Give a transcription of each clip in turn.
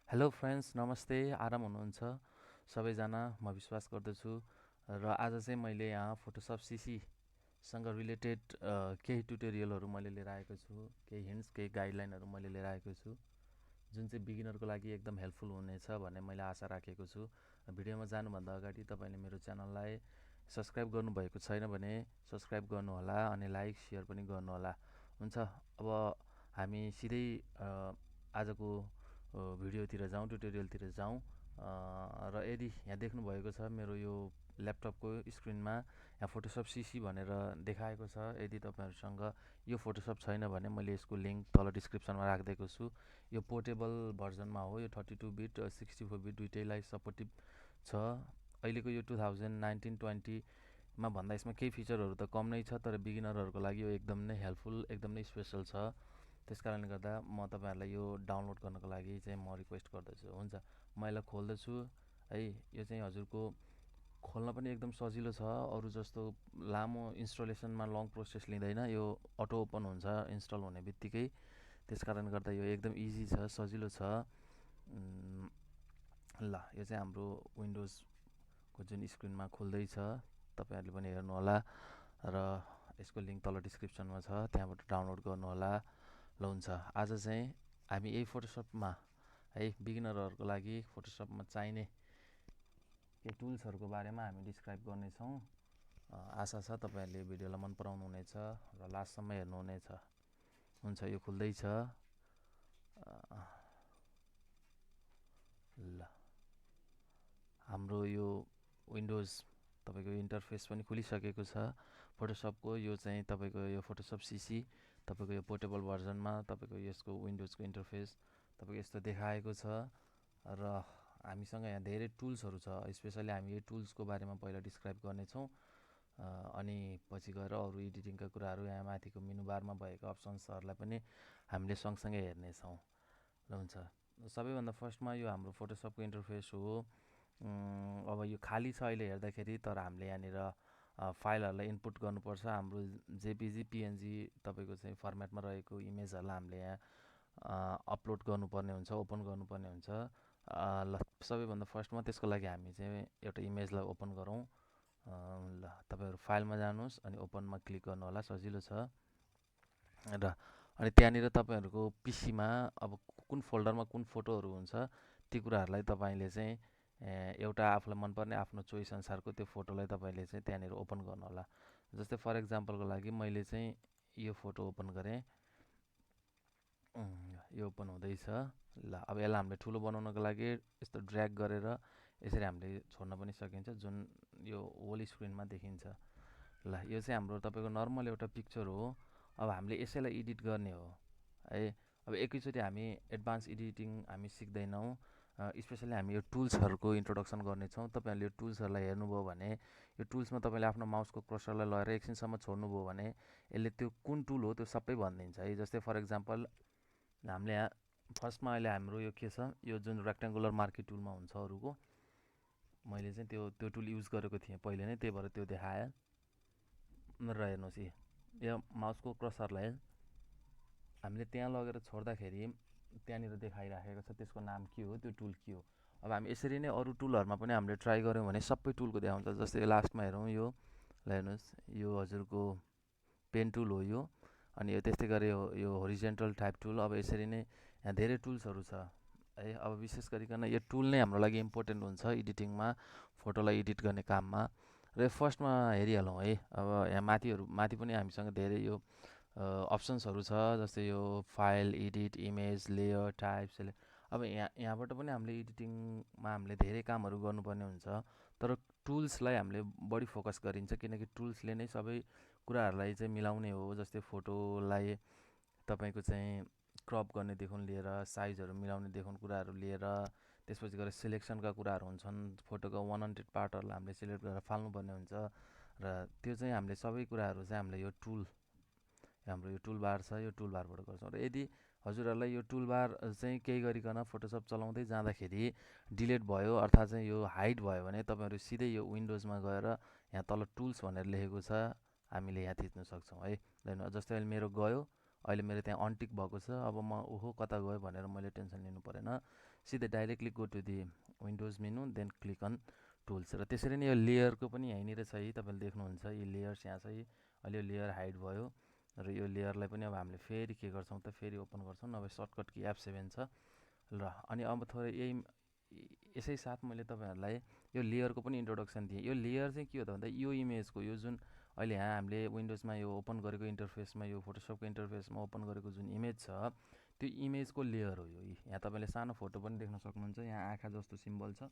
Hello friends, नमस्ते। आराम हुनुहुन्छ सबैजना, म विश्वास गर्दछु। र आज चाहिँ मैले यहाँ फोटोसप सिसीसँग रिलेटेड केही ट्युटोरियलहरू मैले लिएर आएको छु, केही हिन्ट्स, केही गाइडलाइनहरू मैले लिएर आएको छु, जुन चाहिँ बिगिनरको लागि एकदम हेल्पफुल हुनेछ भन्ने मैले आशा राखेको छु। भिडियोमा जानुभन्दा अगाडि तपाईँले मेरो च्यानललाई सब्सक्राइब गर्नुभएको छैन भने सब्सक्राइब गर्नुहोला अनि लाइक सेयर पनि गर्नुहोला। हुन्छ, अब हामी सिधै आजको भिडियोतिर जाउँ, ट्युटोरियलतिर जाउँ। र यदि यहाँ देख्नुभएको छ मेरो यो ल्यापटपको स्क्रिनमा यहाँ फोटोसप सिसी भनेर देखाएको छ। यदि तपाईँहरूसँग यो फोटोसप छैन भने मैले यसको लिङ्क तल डिस्क्रिप्सनमा राखिदिएको छु। यो पोर्टेबल भर्जनमा हो, यो 32 बिट 64 बिट दुइटैलाई सपोर्टिभ छ। अहिलेको यो 2019-20 भन्दा यसमा केही फिचरहरू त कम नै छ, तर बिगिनरहरूको लागि यो एकदम नै हेल्पफुल, एकदम नै स्पेसल छ। त्यस कारणले गर्दा म तपाईँहरूलाई यो डाउनलोड गर्नको लागि चाहिँ म रिक्वेस्ट गर्दछु। हुन्छ, म यसलाई खोल्दछु है। यो चाहिँ हजुरको खोल्न पनि एकदम सजिलो छ, अरू जस्तो लामो इन्स्टलेसनमा लङ प्रोसेस लिँदैन, यो अटो ओपन हुन्छ इन्स्टल हुने बित्तिकै। त्यस कारणले गर्दा यो एकदम इजी छ, सजिलो छ। ल, यो चाहिँ हाम्रो विन्डोजको जुन स्क्रिनमा खोल्दैछ, तपाईँहरूले पनि हेर्नुहोला र यसको लिङ्क तल डिस्क्रिप्सनमा छ, त्यहाँबाट डाउनलोड गर्नुहोला। ल, हुन्छ, आज चाहिँ हामी यही फोटोसपमा है बिगिनरहरूको लागि फोटोसपमा चाहिने केही टुल्सहरूको बारेमा हामी डिस्क्राइब गर्नेछौँ। आशा छ तपाईँहरूले भिडियोलाई मन पराउनु हुनेछ र लास्टसम्म हेर्नुहुनेछ। हुन्छ, यो खुल्दैछ। ल, हाम्रो यो विन्डोज तपाईँको इन्टरफेस पनि खुलिसकेको छ फोटोसपको। यो चाहिँ तपाईँको यो फोटोसप सिसी तपाईँको यो पोर्टेबल भर्जनमा तपाईँको यसको विन्डोजको इन्टरफेस तपाईँको यस्तो देखाएको छ। र हामीसँग यहाँ धेरै टुल्सहरू छ, स्पेसली हामी यो टुल्सको बारेमा पहिला डिस्क्राइब गर्नेछौँ, अनि पछि गएर अरू एडिटिङका कुराहरू यहाँ माथिको मेनु बारमा भएका अप्सन्सहरूलाई पनि हामीले सँगसँगै हेर्नेछौँ। ल, हुन्छ, सबैभन्दा फर्स्टमा यो हाम्रो फोटोसपको इन्टरफेस हो। अब यो खाली छ अहिले हेर्दाखेरि, तर हामीले यहाँनिर फाइलहरूलाई इनपुट गर्नुपर्छ। हाम्रो जेपिजी पिएनजी तपाईँको चाहिँ फर्मेटमा रहेको इमेजहरूलाई हामीले यहाँ अपलोड गर्नुपर्ने हुन्छ, ओपन गर्नुपर्ने हुन्छ। ल, सबैभन्दा फर्स्टमा त्यसको लागि हामी चाहिँ एउटा इमेजलाई ओपन गरौँ। ल, तपाईँहरू फाइलमा जानुहोस् अनि ओपनमा क्लिक गर्नुहोला, सजिलो छ। र अनि त्यहाँनिर तपाईँहरूको पिसीमा अब कुन फोल्डरमा कुन फोटोहरू हुन्छ ती कुराहरूलाई तपाईँले चाहिँ एउटा आफूलाई मनपर्ने आफ्नो चोइस अनुसारको त्यो फोटोलाई तपाईँले चाहिँ त्यहाँनिर ओपन गर्नुहोला। जस्तै फर इक्जाम्पलको लागि मैले चाहिँ यो फोटो ओपन गरेँ। यो ओपन हुँदैछ। ल, अब यसलाई हामीले ठुलो बनाउनको लागि यस्तो ड्र्याग गरेर यसरी हामीले छोड्न पनि सकिन्छ, जुन यो होल स्क्रिनमा देखिन्छ। ल, यो चाहिँ हाम्रो तपाईँको नर्मल एउटा पिक्चर हो। अब हामीले यसैलाई एडिट गर्ने हो है। अब एकैचोटि हामी एडभान्स एडिटिङ हामी सिक्दैनौँ, स्पेसली हामी यो टुल्सहरूको इन्ट्रोडक्सन गर्नेछौँ। तपाईँहरूले यो टुल्सहरूलाई हेर्नुभयो भने यो टुल्समा तपाईँले आफ्नो माउसको कर्सरलाई लगेर एकछिनसम्म छोड्नुभयो भने यसले त्यो कुन टुल हो त्यो सबै भनिदिन्छ है। जस्तै फर इक्जाम्पल हामीले यहाँ फर्स्टमा अहिले हाम्रो यो के छ, यो जुन रेक्ट्याङ्गुलर मार्की टुलमा हुन्छ अरूको, मैले चाहिँ त्यो टुल युज गरेको थिएँ पहिले नै, त्यही भएर त्यो देखाएँ। र हेर्नुहोस्, यो माउसको कर्सरलाई हामीले त्यहाँ लगेर छोड्दाखेरि त्यहाँनिर देखाइराखेको छ त्यसको नाम के हो, त्यो टुल के हो। अब हामी यसरी नै अरू टुलहरूमा पनि हामीले ट्राई गऱ्यौँ भने सबै टुलको देखाउँछ। जस्तै लास्टमा हेरौँ, यो ल हेर्नुहोस्, यो हजुरको पेन टुल हो यो। अनि यो त्यस्तै गरी यो होरिजेन्टल टाइप टुल। अब यसरी नै यहाँ धेरै टुल्सहरू छ है। अब विशेष गरिकन यो टुल नै हाम्रो लागि इम्पोर्टेन्ट हुन्छ एडिटिङमा, फोटोलाई एडिट गर्ने काममा। र फर्स्टमा हेरिहालौँ है। अब यहाँ माथि पनि हामीसँग धेरै यो अप्सन्सहरू छ, जस्तै यो file, edit, image, layer, type, select. अब यहाँबाट पनि हामीले एडिटिङमा हामीले धेरै कामहरू गर्नुपर्ने हुन्छ, तर टुल्सलाई हामीले बढी फोकस गरिन्छ, किनकि टुल्सले नै सबै कुराहरूलाई चाहिँ मिलाउने हो। जस्तै फोटोलाई तपाईँको चाहिँ क्रप गर्नेदेखि लिएर साइजहरू मिलाउनेदेखि कुराहरू लिएर त्यसपछि गएर सिलेक्सनका कुराहरू हुन्छन्। फोटोको 100 पार्टहरूलाई हामीले सिलेक्ट गरेर फाल्नुपर्ने हुन्छ, र त्यो चाहिँ हामीले सबै कुराहरू चाहिँ हामीले यो हाम्रो यो टुल बार छ, यो टुल बारबाट गर्छौँ। र यदि हजुरहरूलाई यो टुल बार चाहिँ केही गरिकन फोटोसप चलाउँदै जाँदाखेरि डिलिट भयो अर्थात् चाहिँ यो हाइड भयो भने तपाईँहरू सिधै यो विन्डोजमा गएर यहाँ तल टुल्स भनेर लेखेको छ, हामीले यहाँ थिच्न सक्छौँ है। जस्तै अहिले मेरो गयो, अहिले मेरो त्यहाँ अनटिक भएको छ। अब म ओहो कता गयो भनेर मैले टेन्सन लिनु परेन, सिधै directly go to the Windows menu then click on tools. र त्यसरी नै यो लेयरको पनि यहीँनिर छ है, तपाईँले देख्नुहुन्छ यो लेयर्स यहाँ छ है। अहिले यो लेयर हाइड भयो र यो लेयरलाई पनि अब हामीले फेरि के गर्छौँ त फेरि ओपन गर्छौँ, नभए सर्टकट की F7 छ। ल अनि अब थोरै यसै साथ मैले तपाईँहरूलाई यो लेयरको पनि इन्ट्रोडक्सन दिएँ। यो लेयर चाहिँ के हो त भन्दा यो इमेजको यो जुन अहिले यहाँ हामीले विन्डोजमा यो ओपन गरेको इन्टरफेसमा यो फोटोसपको इन्टरफेसमा ओपन गरेको जुन इमेज छ त्यो इमेजको लेयर हो यो। यहाँ तपाईँले सानो फोटो पनि देख्न सक्नुहुन्छ, यहाँ आँखा जस्तो सिम्बल छ।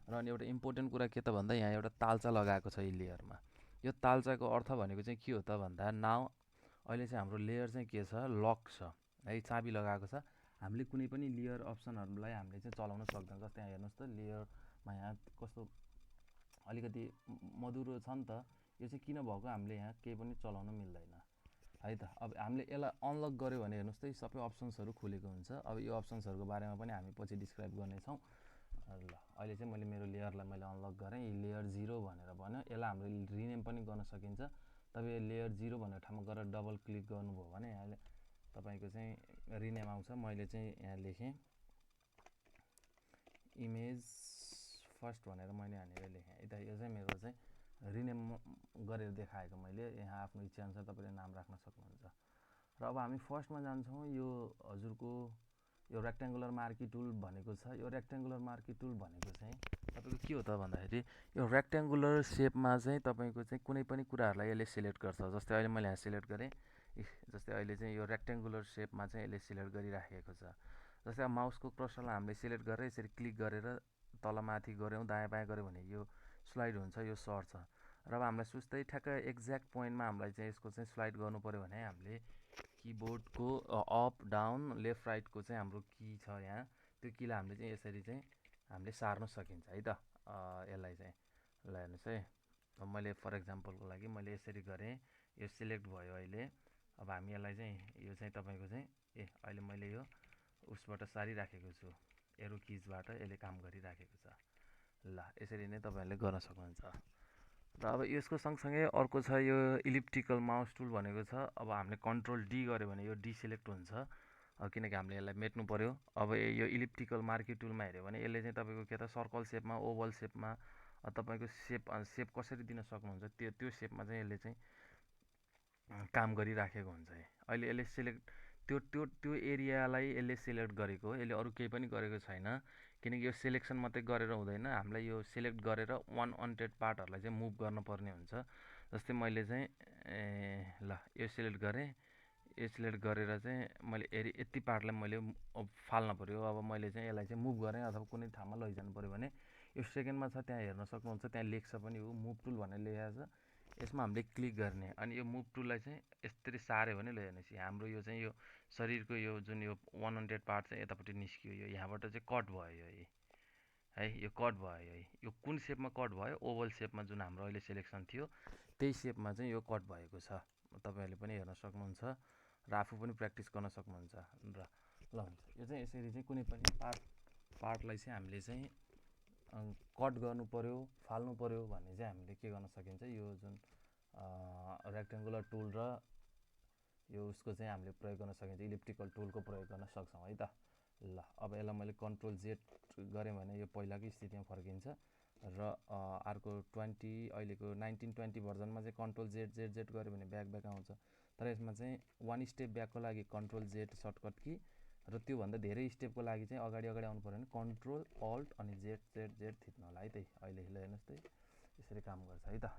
र अनि एउटा इम्पोर्टेन्ट कुरा के त भन्दा यहाँ एउटा तालचा लगाएको छ यो लेयरमा। यो तालचाको अर्थ भनेको चाहिँ के हो त भन्दा नाउ अहिले चाहिँ हाम्रो लेयर चाहिँ के छ, लक छ है, चाबी लगाएको छ। हामीले कुनै पनि लेयर अप्सनहरूलाई हामीले चाहिँ चलाउन सक्दैन। जस्तै यहाँ हेर्नुहोस् त लेयरमा यहाँ कस्तो अलिकति मधुरो छ नि त, यो चाहिँ किन भएको हामीले यहाँ केही पनि चलाउन मिल्दैन है त। अब हामीले यसलाई अनलक गऱ्यो भने हेर्नुहोस् त सबै अप्सन्सहरू खुलेको हुन्छ। अब यो अप्सन्सहरूको बारेमा पनि हामी पछि डिस्क्राइब गर्नेछौँ। ल अहिले चाहिँ मैले मेरो लेयरलाई मैले अनलक गरेँ, यो लेयर 0 भनेर भन्यो। यसलाई हामीले रिनेम पनि गर्न सकिन्छ। तपाईँ लेयर 0 भन्ने ठाउँमा गएर डबल क्लिक गर्नुभयो भने यहाँले तपाईँको चाहिँ रिनेम आउँछ। मैले चाहिँ यहाँ लेखेँ इमेज फर्स्ट भनेर मैले यहाँनिर लेखेँ है त। यो चाहिँ मेरो चाहिँ रिनेम गरेर देखाएको मैले। यहाँ आफ्नो इच्छाअनुसार तपाईँले नाम राख्न सक्नुहुन्छ। र अब हामी फर्स्टमा जान्छौँ। यो हजुरको यो रेक्ट्याङ्गुलर मार्की टुल भनेको छ। यो रेक्ट्याङ्गुलर मार्की टुल भनेको चाहिँ तपाईँको के हो त भन्दाखेरि यो रेक्ट्याङ्गुलर सेपमा चाहिँ तपाईँको चाहिँ कुनै पनि कुराहरूलाई यसले सिलेक्ट गर्छ। जस्तै अहिले मैले यहाँ सिलेक्ट गरेँ, जस्तै अहिले चाहिँ यो रेक्ट्याङ्गुलर सेपमा चाहिँ यसले सिलेक्ट गरिराखेको छ। जस्तै अब माउसको कर्सरलाई हामीले सिलेक्ट गरेर यसरी क्लिक गरेर तलमाथि गऱ्यौँ दायाँ बायाँ गऱ्यो भने यो स्लाइड हुन्छ, यो सर्छ। र अब हामीलाई सुस्तै ठ्याक्क एक्ज्याक्ट पोइन्टमा हामीलाई चाहिँ यसको चाहिँ स्लाइड गर्नु पऱ्यो भने हामीले किबोर्डको अप डाउन लेफ्ट राइटको चाहिँ हाम्रो की छ यहाँ, त्यो कीलाई हामीले चाहिँ यसरी चाहिँ हामीले सार्न सकिन्छ है त। यसलाई चाहिँ ल हेर्नुहोस् है, अब मैले फर एक्जाम्पलको लागि मैले यसरी गरेँ, यो सिलेक्ट भयो अहिले। अब हामी यसलाई चाहिँ यो चाहिँ तपाईँको चाहिँ अहिले मैले यो उसबाट सारिराखेको छु, एरो किजबाट यसले काम गरिराखेको छ। ल यसरी नै तपाईँहरूले गर्न सक्नुहुन्छ। र अब यसको सँगसँगै अर्को छ यो इलिप्टिकल माउस टुल भनेको छ। अब हामीले कन्ट्रोल डी गऱ्यो भने यो डिसिलेक्ट हुन्छ, किनकि हामीले यसलाई मेट्नु पऱ्यो। अब यो इलिप्टिकल मार्की टुलमा हेऱ्यो भने यसले चाहिँ तपाईँको के त सर्कल सेपमा, ओभल सेपमा तपाईँको सेप कसरी दिन सक्नुहुन्छ त्यो सेपमा चाहिँ यसले चाहिँ काम गरिराखेको हुन्छ है। अहिले यसले सिलेक्ट त्यो एरियालाई यसले सिलेक्ट गरेको हो, यसले अरू केही पनि गरेको छैन। किनकि यो सिलेक्सन मात्रै गरेर हुँदैन, हामीलाई यो सिलेक्ट गरेर अनवान्टेड पार्टहरूलाई चाहिँ मुभ गर्नुपर्ने हुन्छ। जस्तै मैले चाहिँ ल यो सिलेक्ट गरेँ, यो सिलेक्ट गरेर चाहिँ मैले यति पार्टलाई मैले फाल्न पऱ्यो। अब मैले चाहिँ यसलाई चाहिँ मुभ गरेँ अथवा कुनै ठाउँमा लैजानु पऱ्यो भने यो सेकेन्डमा छ, त्यहाँ हेर्न सक्नुहुन्छ, त्यहाँ लेख्छ पनि हो मुभ टुल भनेर लेखेको छ। यसमा हामीले क्लिक गर्ने अनि यो मुभ टुललाई चाहिँ यसरी सार्यो भने ल हेर्नुहोस् हाम्रो यो चाहिँ यो शरीरको यो जुन यो 100 पार्ट चाहिँ यतापट्टि निस्कियो। यो यहाँबाट चाहिँ कट भयो है, यो कट भयो है। यो कुन सेपमा कट भयो, ओभल सेपमा जुन हाम्रो अहिले सिलेक्सन थियो त्यही सेपमा चाहिँ यो कट भएको छ। तपाईँहरूले पनि हेर्न सक्नुहुन्छ र आफू पनि प्र्याक्टिस गर्न सक्नुहुन्छ। र ल हुन्छ, यो चाहिँ यसरी चाहिँ कुनै पनि पार्टलाई चाहिँ हामीले चाहिँ कट गर्नु पऱ्यो, फाल्नु पऱ्यो भने चाहिँ हामीले के गर्न सकिन्छ, यो जुन रेक्ट्याङ्गुलर टुल र यो उसको चाहिँ हामीले प्रयोग गर्न सकिन्छ, इलिप्टिकल टुलको प्रयोग गर्न सक्छौँ है त। ल अब यसलाई मैले कन्ट्रोल जेड गरेँ भने यो पहिलाकै स्थितिमा फर्किन्छ। र अर्को 20 अहिलेको 1920 भर्जनमा चाहिँ कन्ट्रोल जेड जेड जेड गऱ्यो भने ब्याक आउँछ। तर यसमा चाहिँ 1 स्टेप ब्याकको लागि कन्ट्रोल जेड सर्टकट की, र त्योभन्दा धेरै स्टेपको लागि चाहिँ अगाडि आउनु पऱ्यो भने कन्ट्रोल अल्ट अनि जेड जेड जेड थिच्नु होला है त। अहिले ल हेर्नुहोस् त यसरी काम गर्छ है त।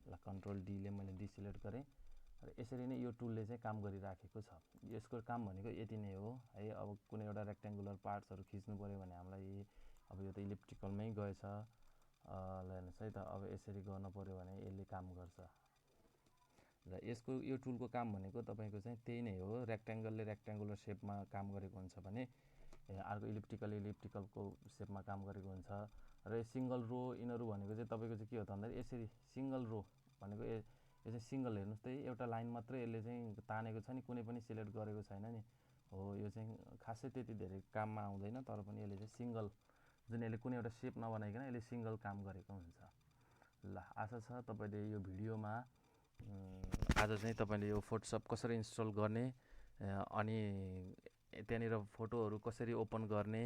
ल कन्ट्रोल डीले मैले डिसिलेक्ट गरेँ र यसरी नै यो टुलले चाहिँ काम गरिराखेको छ। यसको काम भनेको यति नै हो है। अब कुनै एउटा रेक्ट्याङ्गुलर पार्ट्सहरू खिच्नु पऱ्यो भने हामीलाई अब यो त इलिप्टिकलमै गएछ। ल हेर्नुहोस् है त, अब यसरी गर्नु पऱ्यो भने यसले काम गर्छ। र यसको यो टुलको काम भनेको तपाईँको चाहिँ त्यही नै हो, रेक्ट्याङ्गलले रेक्ट्याङ्गुलर सेपमा काम गरेको हुन्छ भने अर्को इलिप्टिकलको सेपमा काम गरेको हुन्छ। र सिङ्गल रो यिनीहरू भनेको चाहिँ तपाईँको चाहिँ के हो त भन्दाखेरि यसरी सिङ्गल रो भनेको यो चाहिँ सिङ्गल हेर्नुहोस् त एउटा लाइन मात्रै यसले चाहिँ तानेको छ नि, कुनै पनि सिलेक्ट गरेको छैन नि हो। यो चाहिँ खासै त्यति धेरै काममा आउँदैन, तर पनि यसले चाहिँ सिङ्गल जुन यसले कुनै एउटा सेप नबनाइकन यसले सिङ्गल काम गरेको हुन्छ। ल आशा छ तपाईँले यो भिडियोमा आज चाहिँ तपाईँले यो फोटोसप कसरी इन्स्टल गर्ने अनि त्यहाँनिर फोटोहरू कसरी ओपन गर्ने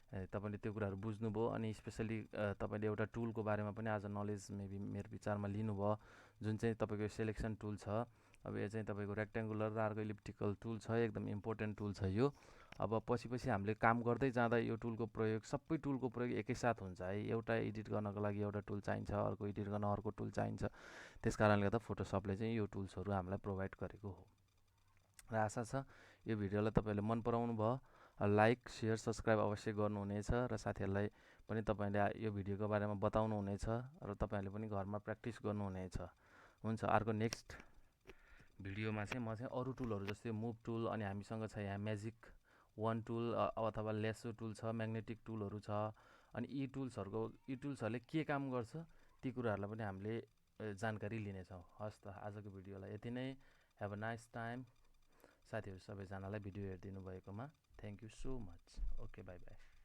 तपाईँले त्यो कुराहरू बुझ्नुभयो अनि स्पेसली तपाईँले एउटा टुलको बारेमा पनि आज नलेज मेबी मेरो विचारमा लिनुभयो, जुन चाहिँ तपाईँको सेलेक्सन टुल छ। अब यो चाहिँ तपाईँको रेक्ट्याङ्गुलर र अर्को इलिप्टिकल टुल छ, एकदम इम्पोर्टेन्ट टुल छ यो। अब पछि हामीले काम गर्दै जाँदा यो टुलको प्रयोग, सबै टुलको प्रयोग एकैसाथ हुन्छ है। एउटा एडिट गर्नको लागि एउटा टुल चाहिन्छ, अर्को एडिट गर्न अर्को टुल चाहिन्छ। त्यस कारणले गर्दा फोटोसपले चाहिँ यो टुल्सहरू हामीलाई प्रोभाइड गरेको हो। र आशा छ यो भिडियोलाई तपाईँले मन पराउनु भयो। लाइक, सेयर, सब्सक्राइब अवश्य गर्नुहुनेछ र साथीहरूलाई पनि तपाईँले यो भिडियोको बारेमा बताउनुहुनेछ र तपाईँहरूले पनि घरमा प्र्याक्टिस गर्नुहुनेछ। हुन्छ, अर्को नेक्स्ट भिडियोमा चाहिँ म चाहिँ अरू टुलहरू जस्तै मुभ टुल, अनि हामीसँग छ यहाँ म्याजिक 1 टुल अथवा लेसो टुल छ, म्याग्नेटिक टुलहरू छ, अनि यी टुल्सहरूले के काम गर्छ ती कुराहरूलाई पनि हामीले जानकारी लिनेछौँ। हस् त, आजको भिडियोलाई यति नै। Have a nice time. साथीहरू सबैजनालाई भिडियो हेरिदिनु भएकोमा thank you so much. Okay, by by.